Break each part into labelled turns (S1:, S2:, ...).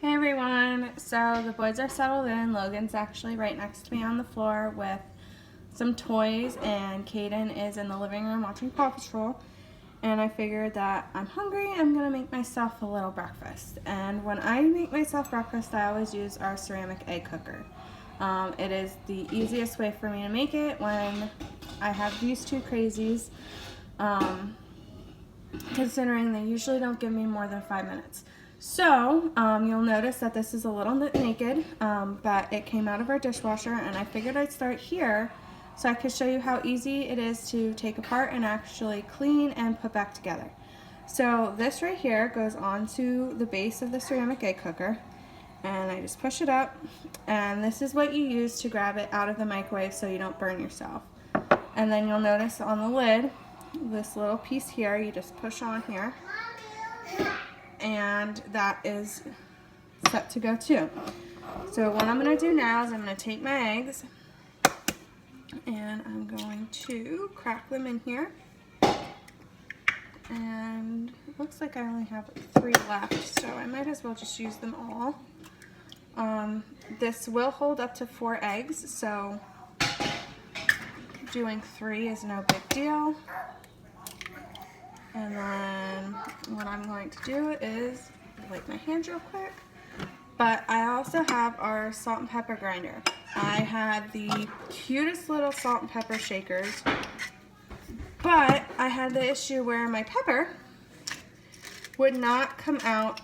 S1: Hey everyone, so the boys are settled in. Logan's actually right next to me on the floor with some toys, and Caden is in the living room watching Paw Patrol. And I figured that I'm hungry, I'm gonna make myself a little breakfast. And when I make myself breakfast, I always use our ceramic egg cooker. It is the easiest way for me to make it when I have these two crazies, considering they usually don't give me more than 5 minutes. So you'll notice that this is a little bit naked, but it came out of our dishwasher, and I figured I'd start here so I could show you how easy it is to take apart and actually clean and put back together. So this right here goes onto the base of the ceramic egg cooker, and I just push it up, and this is what you use to grab it out of the microwave so you don't burn yourself. And then you'll notice on the lid, this little piece here, you just push on here, and that is set to go too. So what I'm going to do now is I'm going to take my eggs and I'm going to crack them in here, and it looks like I only have 3 left, so I might as well just use them all. This will hold up to 4 eggs, so doing 3 is no big deal. And then what I'm going to do is wipe my hands real quick. But I also have our salt and pepper grinder. I had the cutest little salt and pepper shakers, but I had the issue where my pepper would not come out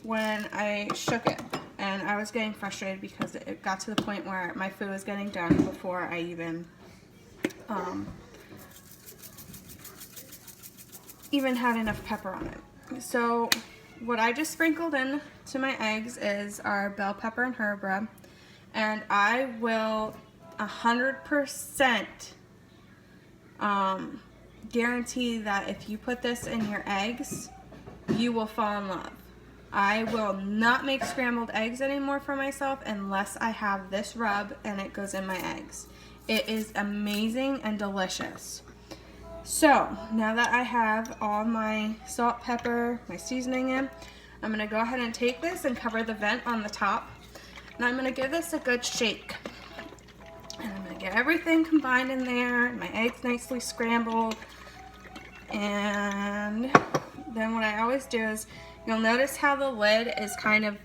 S1: when I shook it. And I was getting frustrated because it got to the point where my food was getting done before I even had enough pepper on it. So what I just sprinkled in to my eggs is our bell pepper and herb rub, and I will 100% guarantee that if you put this in your eggs, you will fall in love. I will not make scrambled eggs anymore for myself unless I have this rub and it goes in my eggs. It is amazing and delicious. So now that I have all my salt, pepper, my seasoning in, I'm going to go ahead and take this and cover the vent on the top. And I'm going to give this a good shake. And I'm going to get everything combined in there, my eggs nicely scrambled. And then what I always do is, you'll notice how the lid is kind of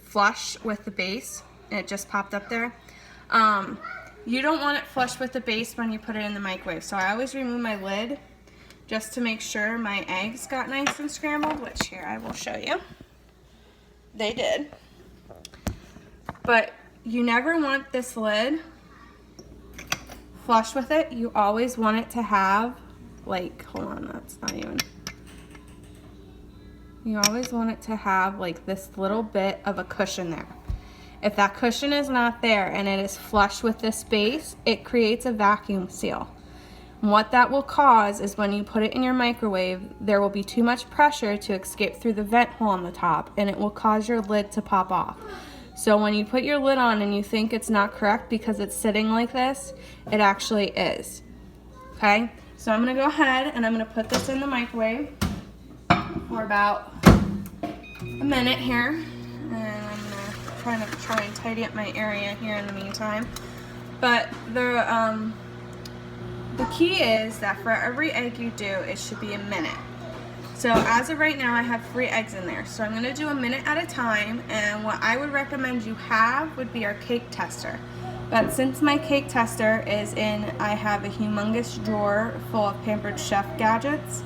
S1: flush with the base. It just popped up there. You don't want it flush with the base when you put it in the microwave. So I always remove my lid just to make sure my eggs got nice and scrambled, which here I will show you. They did. But you never want this lid flush with it. You always want it to have, like, hold on, that's not even. You always want it to have like this little bit of a cushion there. If that cushion is not there and it is flush with this base, it creates a vacuum seal. And what that will cause is when you put it in your microwave, there will be too much pressure to escape through the vent hole on the top, and it will cause your lid to pop off. So when you put your lid on and you think it's not correct because it's sitting like this, it actually is. Okay, so I'm gonna go ahead and I'm gonna put this in the microwave for about a minute here, and I'm gonna kind of try and tidy up my area here in the meantime. But the key is that for every egg you do, it should be a minute. So as of right now, I have 3 eggs in there, so I'm gonna do a minute at a time. And what I would recommend you have would be our cake tester. But since my cake tester is in, I have a humongous drawer full of Pampered Chef gadgets,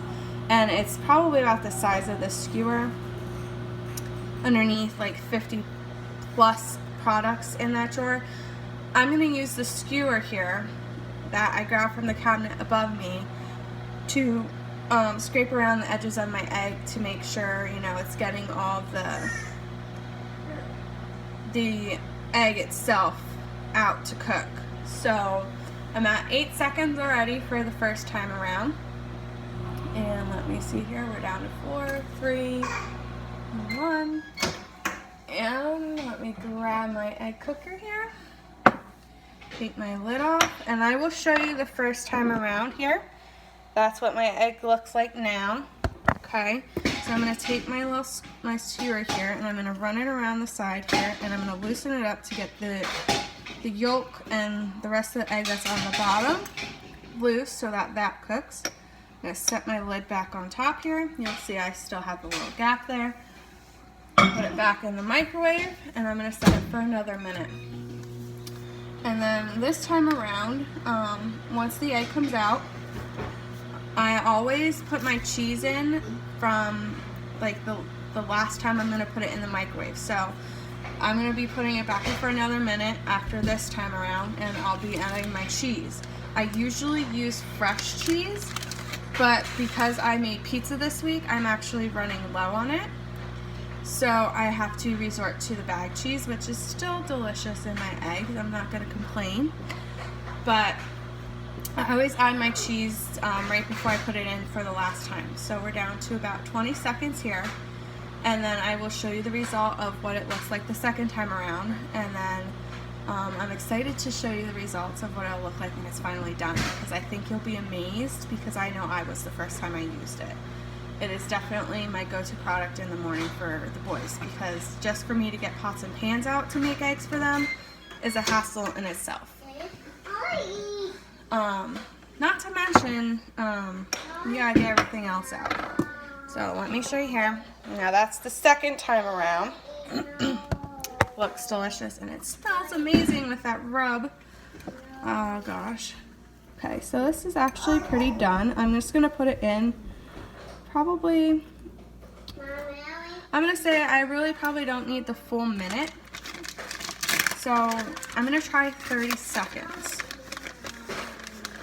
S1: and it's probably about the size of this skewer. Underneath like 50 plus products in that drawer. I'm going to use the skewer here that I grabbed from the cabinet above me to scrape around the edges of my egg to make sure, you know, it's getting all the egg itself out to cook. So I'm at 8 seconds already for the first time around. And let me see here, we're down to 4, 3, 1. And let me grab my egg cooker here, take my lid off, and I will show you the first time around here. That's what my egg looks like now. Okay, So I'm going to take my skewer here, and I'm going to run it around the side here, and I'm going to loosen it up to get the yolk and the rest of the egg that's on the bottom loose so that cooks. I'm going to set my lid back on top here. You'll see I still have a little gap there. Put it back in the microwave, and I'm going to set it for another minute. And then this time around, once the egg comes out, I always put my cheese in from like the last time I'm going to put it in the microwave. So I'm going to be putting it back in for another minute after this time around, and I'll be adding my cheese. I usually use fresh cheese, but because I made pizza this week, I'm actually running low on it. So I have to resort to the bag cheese, which is still delicious in my eggs. I'm not going to complain. But I always add my cheese right before I put it in for the last time. So we're down to about 20 seconds here. And then I will show you the result of what it looks like the second time around. And then I'm excited to show you the results of what it'll look like when it's finally done, because I think you'll be amazed, because I know I was the first time I used it. It is definitely my go-to product in the morning for the boys, because just for me to get pots and pans out to make eggs for them is a hassle in itself. Not to mention, you gotta get everything else out. So let me show you here. Now that's the second time around. Looks delicious, and it smells amazing with that rub. Oh gosh. Okay, so this is actually pretty done. I'm just gonna put it in probably, I'm gonna say I really probably don't need the full minute. So I'm gonna try 30 seconds.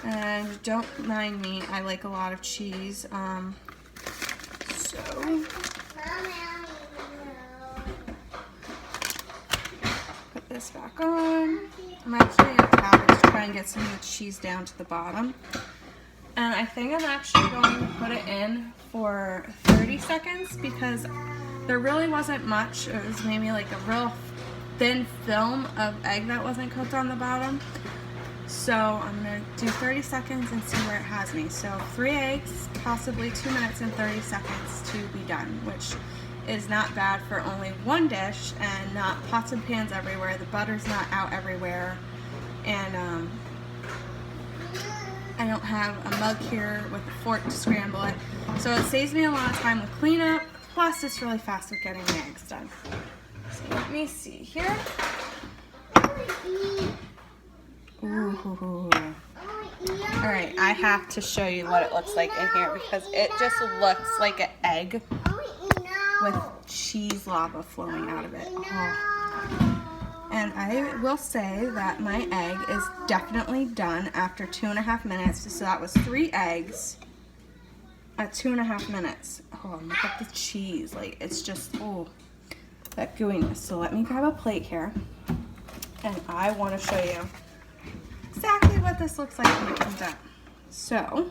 S1: And don't mind me, I like a lot of cheese. Put this back on. I'm actually gonna cabbage to try and get some of the cheese down to the bottom. And I think I'm actually going to put it in for 30 seconds because there really wasn't much. It was maybe like a real thin film of egg that wasn't cooked on the bottom. So I'm going to do 30 seconds and see where it has me. So 3 eggs, possibly 2 minutes and 30 seconds to be done, which is not bad for only one dish and not pots and pans everywhere. The butter's not out everywhere. And I don't have a mug here with a fork to scramble it. So it saves me a lot of time with cleanup, plus it's really fast with getting the eggs done. So let me see here. Ooh. Alright, I have to show you what it looks like in here because it just looks like an egg with cheese lava flowing out of it. Oh. And I will say that my egg is definitely done after 2.5 minutes. So that was 3 eggs at 2.5 minutes. Oh, look at the cheese. Like, it's just, oh, that gooiness. So let me grab a plate here. And I want to show you exactly what this looks like when it comes out. So,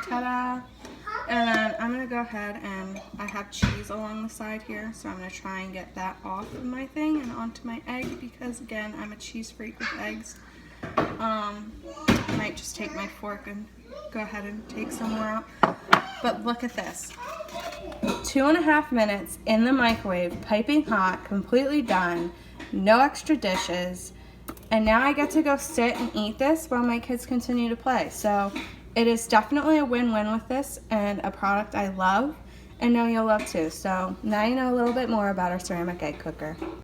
S1: ta-da! And then I'm going to go ahead and I have cheese along the side here, so I'm going to try and get that off of my thing and onto my egg because, again, I'm a cheese freak with eggs. I might just take my fork and go ahead and take some more out. But look at this. 2.5 minutes in the microwave, piping hot, completely done, no extra dishes. And now I get to go sit and eat this while my kids continue to play. So it is definitely a win-win with this and a product I love and know you'll love too. So now you know a little bit more about our ceramic egg cooker.